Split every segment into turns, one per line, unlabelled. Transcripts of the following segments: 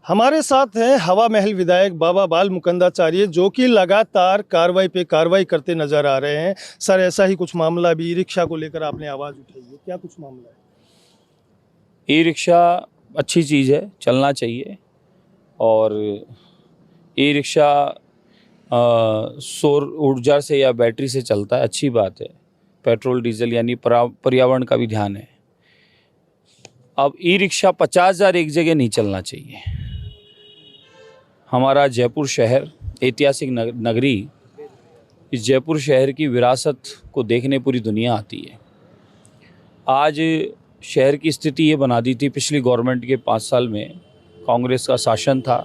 हमारे साथ हैं हवा महल विधायक बाबा बाल मुकुंदाचार्य, जो कि लगातार कार्रवाई पे कार्रवाई करते नजर आ रहे हैं। सर, ऐसा ही कुछ मामला भी ई रिक्शा को लेकर आपने आवाज़ उठाई है, क्या कुछ मामला है?
ई रिक्शा अच्छी चीज़ है, चलना चाहिए। और ई रिक्शा सौर ऊर्जा से या बैटरी से चलता है, अच्छी बात है। पेट्रोल डीजल यानी पर्यावरण का भी ध्यान है। अब ई रिक्शा 50,000 एक जगह नहीं चलना चाहिए। हमारा जयपुर शहर ऐतिहासिक नगरी, इस जयपुर शहर की विरासत को देखने पूरी दुनिया आती है। आज शहर की स्थिति ये बना दी थी पिछली गवर्नमेंट के 5 साल में, कांग्रेस का शासन था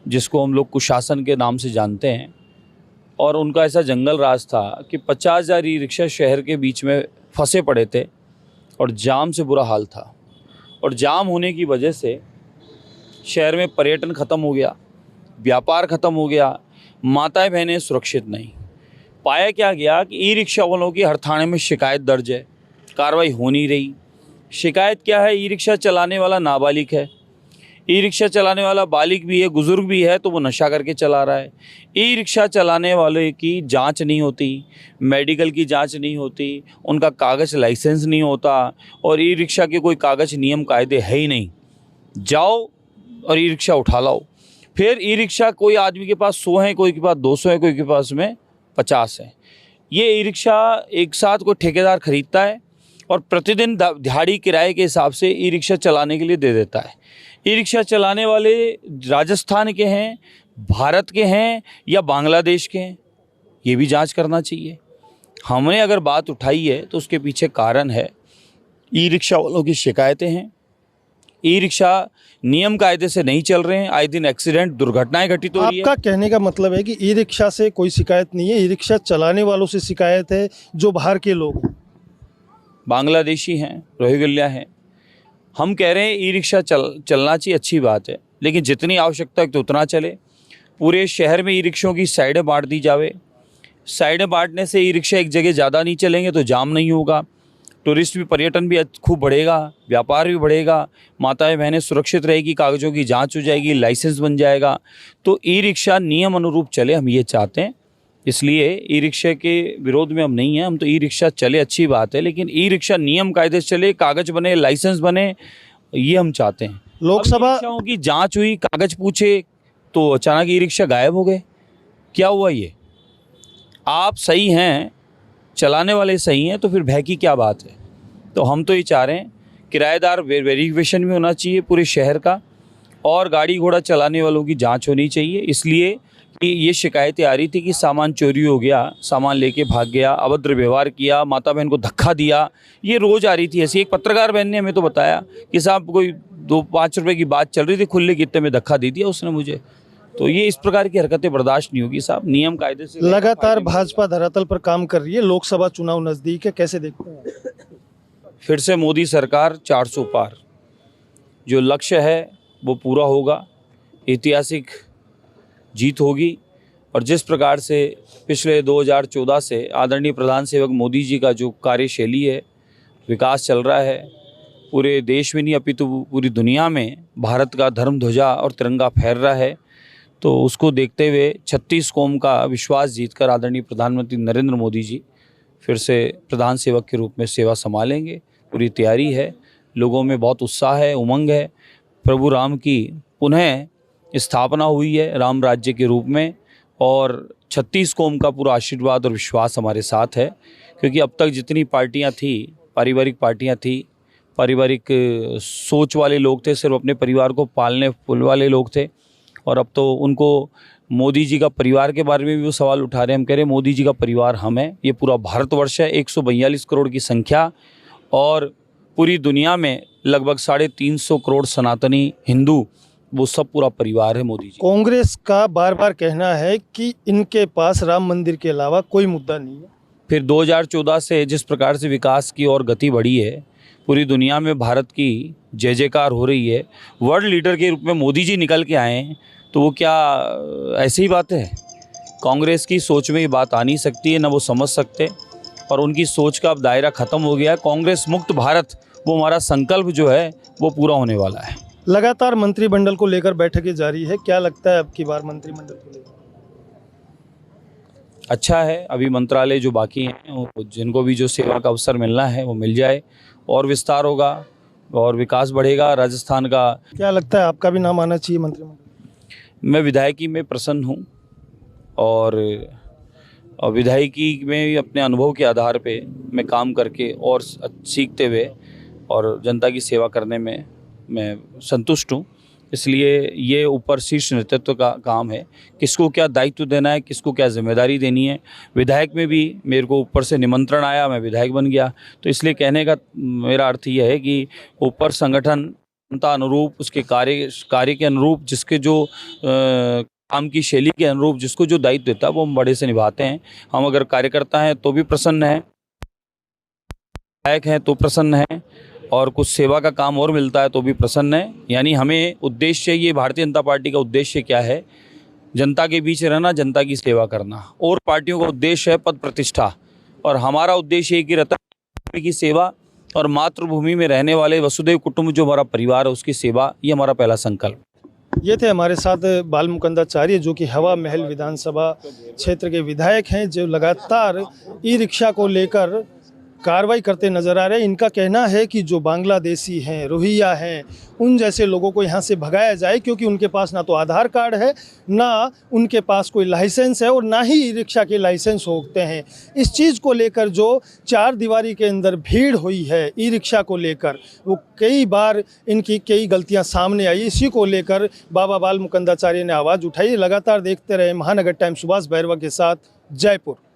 जिसको हम लोग कुशासन के नाम से जानते हैं। और उनका ऐसा जंगल राज था कि 50,000 ई रिक्शा शहर के बीच में फंसे पड़े थे और जाम से बुरा हाल था। और जाम होने की वजह से शहर में पर्यटन ख़त्म हो गया, व्यापार ख़त्म हो गया, माताएं बहनें सुरक्षित नहीं। पाया क्या गया कि ई रिक्शा वालों की हर थाने में शिकायत दर्ज है, कार्रवाई हो नहीं रही। शिकायत क्या है? ई रिक्शा चलाने वाला नाबालिग है, ई रिक्शा चलाने वाला बालिग भी है, बुजुर्ग भी है, तो वो नशा करके चला रहा है। ई रिक्शा चलाने वाले की जांच नहीं होती, मेडिकल की जांच नहीं होती, उनका कागज़ लाइसेंस नहीं होता, और ई रिक्शा के कोई कागज़ नियम कायदे है ही नहीं। जाओ और ई रिक्शा उठा लाओ। फिर ई रिक्शा कोई आदमी के पास 100 है, कोई के पास 200 है, कोई के पास में 50 है। ये ई रिक्शा एक साथ कोई ठेकेदार खरीदता है और प्रतिदिन दिहाड़ी किराए के हिसाब से ई रिक्शा चलाने के लिए दे देता है। ई रिक्शा चलाने वाले राजस्थान के हैं, भारत के हैं या बांग्लादेश के हैं, ये भी जांच करना चाहिए। हमने अगर बात उठाई है तो उसके पीछे कारण है। ई रिक्शा वालों की शिकायतें हैं, ई रिक्शा नियम कायदे से नहीं चल रहे हैं, आए दिन एक्सीडेंट दुर्घटनाएं घटित हो रही है।
आपका कहने का मतलब है कि ई रिक्शा से कोई शिकायत नहीं है, ई रिक्शा चलाने वालों से शिकायत है, जो बाहर के लोग हैं,
बांग्लादेशी हैं, रोहिंग्या हैं। हम कह रहे हैं ई रिक्शा चलना चाहिए, अच्छी बात है, लेकिन जितनी आवश्यकता है तो उतना चले। पूरे शहर में ई रिक्शों की साइडें बांट दी जावे। साइडें बांटने से ई रिक्शा एक जगह ज़्यादा नहीं चलेंगे तो जाम नहीं होगा, टूरिस्ट भी, पर्यटन भी खूब बढ़ेगा, व्यापार भी बढ़ेगा, माताएं बहनें सुरक्षित रहेगी, कागज़ों की जांच हो जाएगी, लाइसेंस बन जाएगा। तो ई रिक्शा नियम अनुरूप चले, हम ये चाहते हैं। इसलिए ई रिक्शा के विरोध में हम नहीं हैं, हम तो ई रिक्शा चले, अच्छी बात है, लेकिन ई रिक्शा नियम कायदे से चले, कागज़ बने, लाइसेंस बने, ये हम चाहते हैं।
लोकसभा
रिक्शाओं की जांच हुई, कागज़ पूछे तो अचानक ई रिक्शा गायब हो गए। क्या हुआ ये? आप सही हैं, चलाने वाले सही हैं, तो फिर भय की क्या बात है? तो हम तो ये चाह रहे हैं किराएदार वेरिफिकेशन भी होना चाहिए पूरे शहर का, और गाड़ी घोड़ा चलाने वालों की जांच होनी चाहिए। इसलिए कि ये शिकायतें आ रही थी कि सामान चोरी हो गया, सामान लेके भाग गया, अभद्र व्यवहार किया, माता बहन को धक्का दिया, ये रोज़ आ रही थी ऐसी। एक पत्रकार बहन ने हमें तो बताया कि साहब कोई 2-5 रुपए की बात चल रही थी, खुले कितने में धक्का दे दिया उसने मुझे। तो ये इस प्रकार की हरकतें बर्दाश्त नहीं होगी साहब, नियम कायदे से।
लगातार भाजपा धरातल पर काम कर रही है, लोकसभा चुनाव नज़दीक है, कैसे देखते हैं?
फिर से मोदी सरकार 400 पार, जो लक्ष्य है वो पूरा होगा, ऐतिहासिक जीत होगी। और जिस प्रकार से पिछले 2014 से आदरणीय प्रधान सेवक मोदी जी का जो कार्यशैली है, विकास चल रहा है, पूरे देश में नहीं अपितु पूरी दुनिया में भारत का धर्म ध्वजा और तिरंगा फहर रहा है। तो उसको देखते हुए 36 कौम का विश्वास जीतकर आदरणीय प्रधानमंत्री नरेंद्र मोदी जी फिर से प्रधान सेवक के रूप में सेवा संभालेंगे। पूरी तैयारी है, लोगों में बहुत उत्साह है, उमंग है। प्रभु राम की पुनः स्थापना हुई है राम राज्य के रूप में, और 36 कौम का पूरा आशीर्वाद और विश्वास हमारे साथ है। क्योंकि अब तक जितनी पार्टियां थी, पारिवारिक पार्टियां थी, पारिवारिक सोच वाले लोग थे, सिर्फ अपने परिवार को पालने वाले लोग थे, और अब तो उनको मोदी जी का परिवार के बारे में भी वो सवाल उठा रहे हैं। हम कह रहे हैं मोदी जी का परिवार हम है, ये पूरा भारतवर्ष है, 142 करोड़ की संख्या, और पूरी दुनिया में लगभग 350 करोड़ सनातनी हिंदू, वो सब पूरा परिवार है मोदी जी।
कांग्रेस का बार बार कहना है कि इनके पास राम मंदिर के अलावा कोई मुद्दा नहीं है।
फिर 2014 से जिस प्रकार से विकास की और गति बढ़ी है, पूरी दुनिया में भारत की जय जयकार हो रही है, वर्ल्ड लीडर के रूप में मोदी जी निकल के आए हैं, तो वो क्या ऐसी ही बात है? कांग्रेस की सोच में ये बात आ नहीं सकती है, ना वो समझ सकते, और उनकी सोच का अब दायरा ख़त्म हो गया है। कांग्रेस मुक्त भारत, वो हमारा संकल्प जो है वो पूरा होने वाला है।
लगातार मंत्रिमंडल को लेकर बैठकें जारी है, क्या लगता है अब की बार मंत्रिमंडल को लेकर?
अच्छा है, अभी मंत्रालय जो बाकी हैं जिनको भी जो सेवा का अवसर मिलना है वो मिल जाए और विस्तार होगा और विकास बढ़ेगा राजस्थान का।
क्या लगता है आपका भी नाम आना चाहिए मंत्रिमंडल?
मैं विधायकी में प्रसन्न हूँ और विधायकी में अपने अनुभव के आधार पे मैं काम करके और सीखते हुए और जनता की सेवा करने में मैं संतुष्ट हूँ। इसलिए ये ऊपर शीर्ष नेतृत्व का काम है, किसको क्या दायित्व देना है, किसको क्या जिम्मेदारी देनी है। विधायक में भी मेरे को ऊपर से निमंत्रण आया, मैं विधायक बन गया। तो इसलिए कहने का मेरा अर्थ ये है कि ऊपर संगठन जनता अनुरूप उसके कार्य के अनुरूप जिसके जो काम की शैली के अनुरूप जिसको जो दायित्व देता है वो हम बड़े से निभाते हैं। हम अगर कार्यकर्ता हैं तो भी प्रसन्न हैं, विधायक हैं तो प्रसन्न हैं और कुछ सेवा का काम और मिलता है तो भी प्रसन्न है। यानी हमें उद्देश्य, ये भारतीय जनता पार्टी का उद्देश्य क्या है, जनता के बीच रहना, जनता की सेवा करना। और पार्टियों का उद्देश्य है पद प्रतिष्ठा, और हमारा उद्देश्य एक ही रहता है की सेवा और मातृभूमि में रहने वाले वसुधैव कुटुंब जो हमारा परिवार है उसकी सेवा, ये हमारा पहला संकल्प।
ये थे हमारे साथ बाल मुकुंदाचार्य जो कि हवा महल विधानसभा क्षेत्र के विधायक हैं, जो लगातार ई रिक्शा को लेकर कार्रवाई करते नजर आ रहे हैं। इनका कहना है कि जो बांग्लादेशी हैं, रोहिंग्या हैं, उन जैसे लोगों को यहाँ से भगाया जाए, क्योंकि उनके पास ना तो आधार कार्ड है, ना उनके पास कोई लाइसेंस है और ना ही ई रिक्शा के लाइसेंस होते हैं। इस चीज़ को लेकर जो चार दीवारी के अंदर भीड़ हुई है ई रिक्शा को लेकर, वो कई बार इनकी कई गलतियाँ सामने आई। इसी को लेकर बाबा बाल मुकुंदाचार्य ने आवाज़ उठाई। लगातार देखते रहे महानगर टाइम्स, सुभाष बैरवा के साथ, जयपुर।